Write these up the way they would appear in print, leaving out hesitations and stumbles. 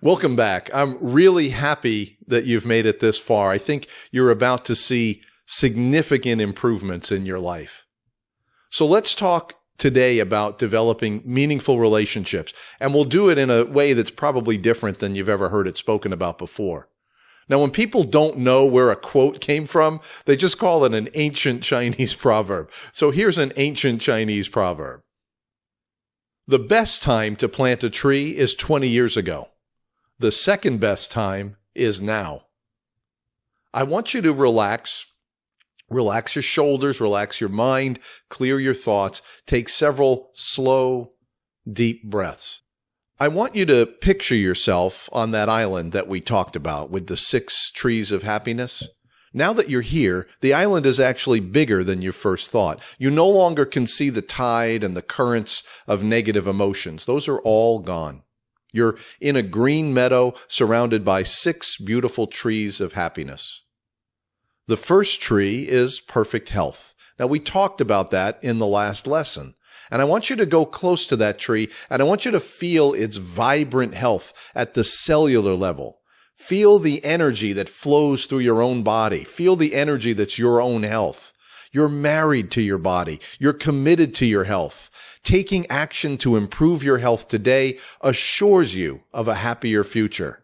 Welcome back. I'm really happy that you've made it this far. I think you're about to see significant improvements in your life. So let's talk today about developing meaningful relationships, and we'll do it in a way that's probably different than you've ever heard it spoken about before. Now, when people don't know where a quote came from, they just call it an ancient Chinese proverb. So here's an ancient Chinese proverb. The best time to plant a tree is 20 years ago. The second best time is now. I want you to relax your shoulders, relax your mind, clear your thoughts, take several slow, deep breaths. I want you to picture yourself on that island that we talked about with the 6 trees of happiness. Now that you're here, the island is actually bigger than you first thought. You no longer can see the tide and the currents of negative emotions. Those are all gone. You're in a green meadow surrounded by 6 beautiful trees of happiness. The first tree is perfect health. Now, we talked about that in the last lesson. And I want you to go close to that tree, and I want you to feel its vibrant health at the cellular level. Feel the energy that flows through your own body. Feel the energy that's your own health. You're married to your body. You're committed to your health. Taking action to improve your health today assures you of a happier future.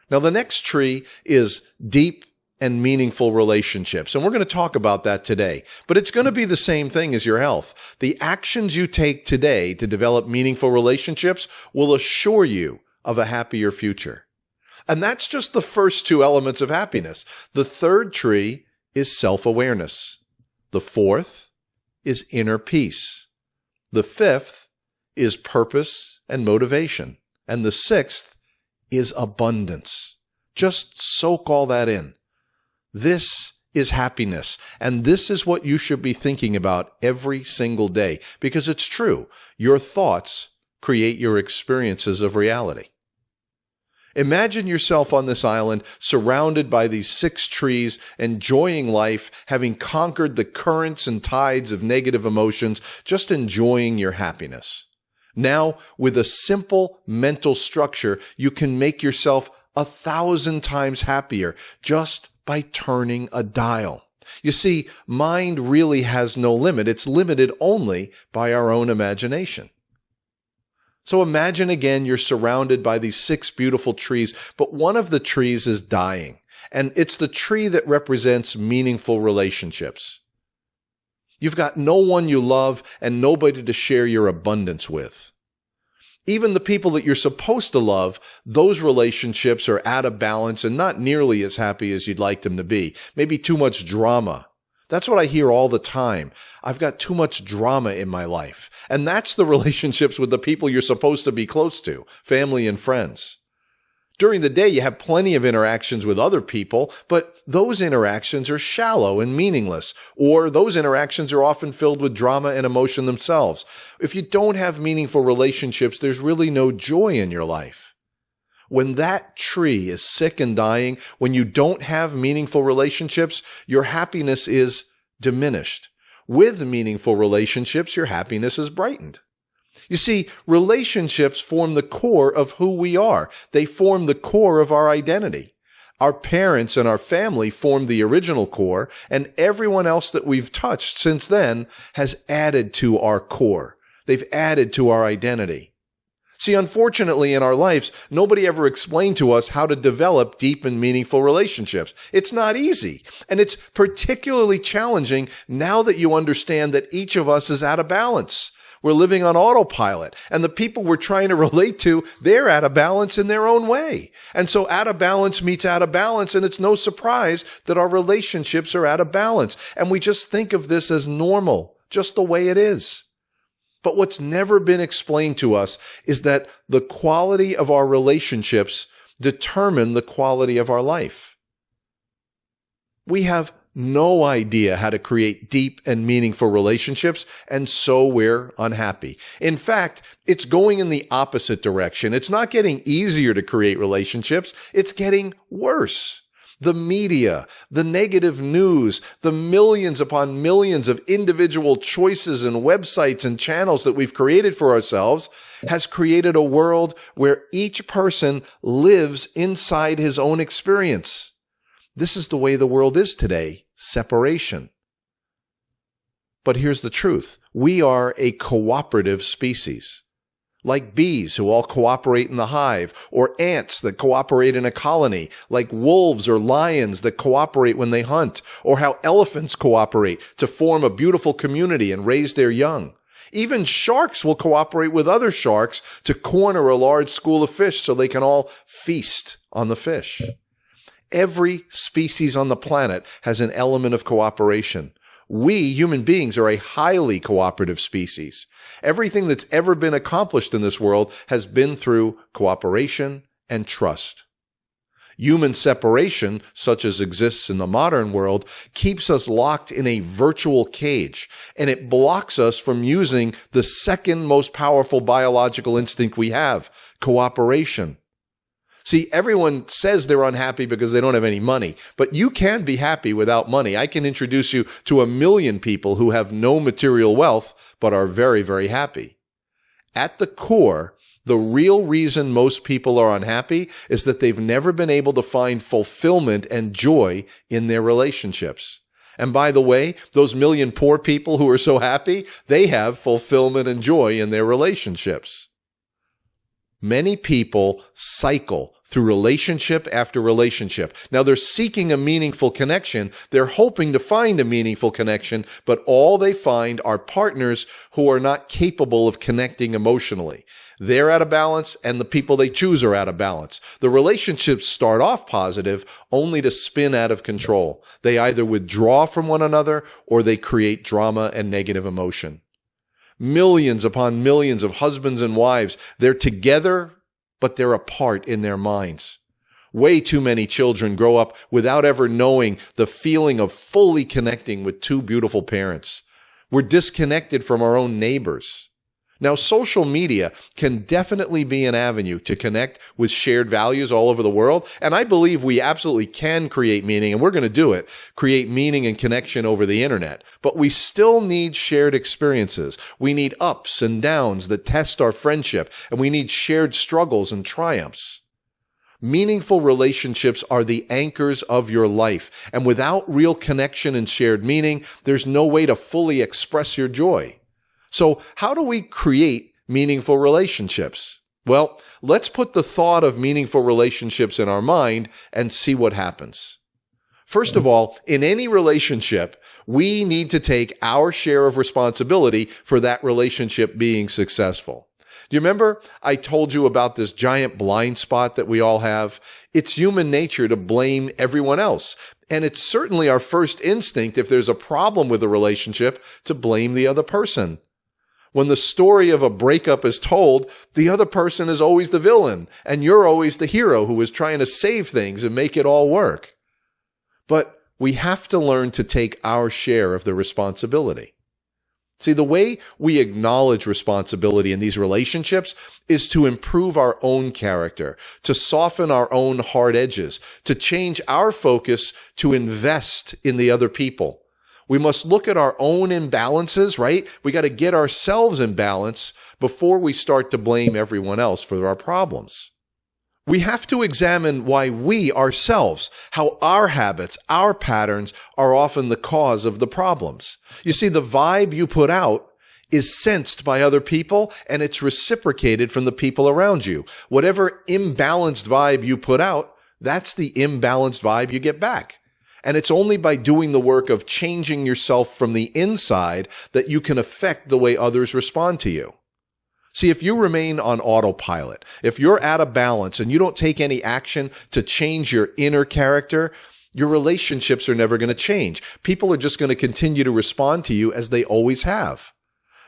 Now, the next tree is deep and meaningful relationships. And we're going to talk about that today. But it's going to be the same thing as your health. The actions you take today to develop meaningful relationships will assure you of a happier future. And that's just the first 2 elements of happiness. The third tree is self-awareness. The fourth is inner peace. The fifth is purpose and motivation. And the sixth is abundance. Just soak all that in. This is happiness, and this is what you should be thinking about every single day, because it's true. Your thoughts create your experiences of reality. Imagine yourself on this island, surrounded by these 6 trees, enjoying life, having conquered the currents and tides of negative emotions, just enjoying your happiness. Now, with a simple mental structure, you can make yourself 1,000 times happier just by turning a dial. You see, mind really has no limit. It's limited only by our own imagination. So imagine again you're surrounded by these 6 beautiful trees, but one of the trees is dying, and it's the tree that represents meaningful relationships. You've got no one you love and nobody to share your abundance with. Even the people that you're supposed to love, those relationships are out of balance and not nearly as happy as you'd like them to be. Maybe too much drama. That's what I hear all the time. I've got too much drama in my life. And that's the relationships with the people you're supposed to be close to, family and friends. During the day, you have plenty of interactions with other people, but those interactions are shallow and meaningless, or those interactions are often filled with drama and emotion themselves. If you don't have meaningful relationships, there's really no joy in your life. When that tree is sick and dying, when you don't have meaningful relationships, your happiness is diminished. With meaningful relationships, your happiness is brightened. You see, relationships form the core of who we are. They form the core of our identity. Our parents and our family form the original core, and everyone else that we've touched since then has added to our core. They've added to our identity. See, unfortunately, in our lives, nobody ever explained to us how to develop deep and meaningful relationships. It's not easy, and it's particularly challenging now that you understand that each of us is out of balance. We're living on autopilot, and the people we're trying to relate to, they're out of balance in their own way. And so out of balance meets out of balance, and it's no surprise that our relationships are out of balance. And we just think of this as normal, just the way it is. But what's never been explained to us is that the quality of our relationships determine the quality of our life. We have no idea how to create deep and meaningful relationships, and so we're unhappy. In fact, it's going in the opposite direction. It's not getting easier to create relationships. It's getting worse. the media, the negative news, the millions upon millions of individual choices and websites and channels that we've created for ourselves has created a world where each person lives inside his own experience. This is the way the world is today, separation. But here's the truth. We are a cooperative species. Like bees who all cooperate in the hive, or ants that cooperate in a colony, like wolves or lions that cooperate when they hunt, or how elephants cooperate to form a beautiful community and raise their young. Even sharks will cooperate with other sharks to corner a large school of fish so they can all feast on the fish. Every species on the planet has an element of cooperation. We, human beings, are a highly cooperative species. Everything that's ever been accomplished in this world has been through cooperation and trust. Human separation, such as exists in the modern world, keeps us locked in a virtual cage, and it blocks us from using the second most powerful biological instinct we have, cooperation. See, everyone says they're unhappy because they don't have any money, but you can be happy without money. I can introduce you to 1 million people who have no material wealth, but are very, very happy. At the core, the real reason most people are unhappy is that they've never been able to find fulfillment and joy in their relationships. And by the way, those 1 million poor people who are so happy, they have fulfillment and joy in their relationships. Many people cycle through relationship after relationship. Now they're seeking a meaningful connection. They're hoping to find a meaningful connection, but all they find are partners who are not capable of connecting emotionally. They're out of balance, and the people they choose are out of balance. The relationships start off positive only to spin out of control. They either withdraw from one another or they create drama and negative emotion. Millions upon millions of husbands and wives, they're together, but they're apart in their minds. Way too many children grow up without ever knowing the feeling of fully connecting with two beautiful parents. We're disconnected from our own neighbors. Now, social media can definitely be an avenue to connect with shared values all over the world, and I believe we absolutely can create meaning, and we're going to do it, create meaning and connection over the internet. But we still need shared experiences. We need ups and downs that test our friendship, and we need shared struggles and triumphs. Meaningful relationships are the anchors of your life, and without real connection and shared meaning, there's no way to fully express your joy. So how do we create meaningful relationships? Well, let's put the thought of meaningful relationships in our mind and see what happens. First of all, in any relationship, we need to take our share of responsibility for that relationship being successful. Do you remember I told you about this giant blind spot that we all have? It's human nature to blame everyone else. And it's certainly our first instinct, if there's a problem with a relationship, to blame the other person. When the story of a breakup is told, the other person is always the villain, and you're always the hero who is trying to save things and make it all work. But we have to learn to take our share of the responsibility. See, the way we acknowledge responsibility in these relationships is to improve our own character, to soften our own hard edges, to change our focus to invest in the other people. We must look at our own imbalances, right? We got to get ourselves in balance before we start to blame everyone else for our problems. We have to examine why we ourselves, how our habits, our patterns are often the cause of the problems. You see, the vibe you put out is sensed by other people, and it's reciprocated from the people around you. Whatever imbalanced vibe you put out, that's the imbalanced vibe you get back. And it's only by doing the work of changing yourself from the inside that you can affect the way others respond to you. See, if you remain on autopilot, if you're out of balance and you don't take any action to change your inner character, your relationships are never going to change. People are just going to continue to respond to you as they always have.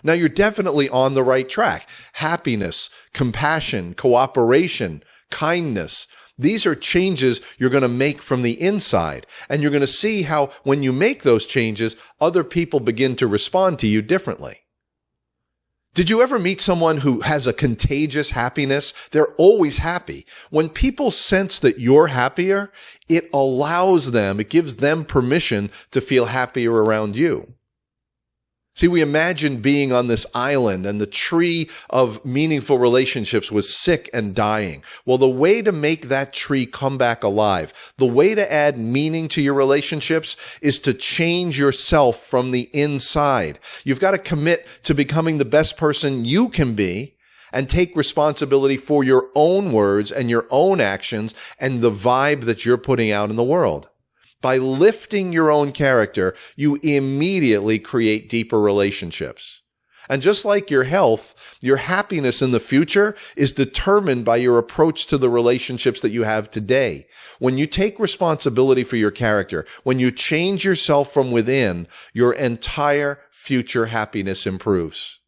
Now, you're definitely on the right track. Happiness, compassion, cooperation, kindness. These are changes you're going to make from the inside, and you're going to see how when you make those changes, other people begin to respond to you differently. Did you ever meet someone who has a contagious happiness? They're always happy. When people sense that you're happier, it gives them permission to feel happier around you. See, we imagine being on this island and the tree of meaningful relationships was sick and dying. Well, the way to make that tree come back alive, the way to add meaning to your relationships is to change yourself from the inside. You've got to commit to becoming the best person you can be and take responsibility for your own words and your own actions and the vibe that you're putting out in the world. By lifting your own character, you immediately create deeper relationships. And just like your health, your happiness in the future is determined by your approach to the relationships that you have today. When you take responsibility for your character, when you change yourself from within, your entire future happiness improves.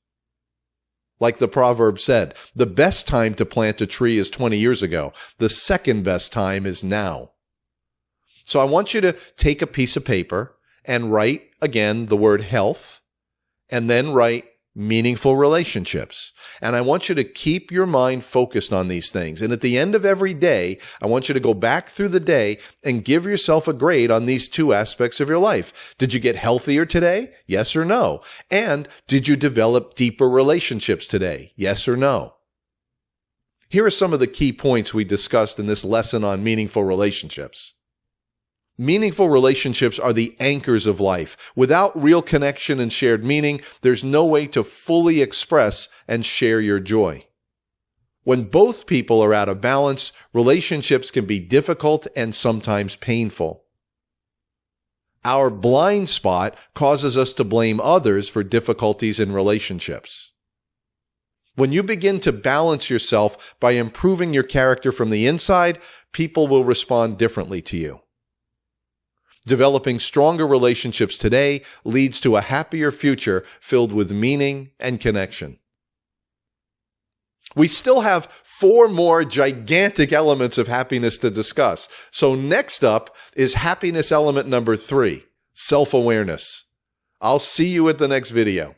Like the proverb said, the best time to plant a tree is 20 years ago. The second best time is now. So I want you to take a piece of paper and write, again, the word health, and then write meaningful relationships. And I want you to keep your mind focused on these things. And at the end of every day, I want you to go back through the day and give yourself a grade on these two aspects of your life. Did you get healthier today? Yes or no? And did you develop deeper relationships today? Yes or no? Here are some of the key points we discussed in this lesson on meaningful relationships. Meaningful relationships are the anchors of life. Without real connection and shared meaning, there's no way to fully express and share your joy. When both people are out of balance, relationships can be difficult and sometimes painful. Our blind spot causes us to blame others for difficulties in relationships. When you begin to balance yourself by improving your character from the inside, people will respond differently to you. Developing stronger relationships today leads to a happier future filled with meaning and connection. We still have 4 more gigantic elements of happiness to discuss. So next up is happiness element number 3, self-awareness. I'll see you at the next video.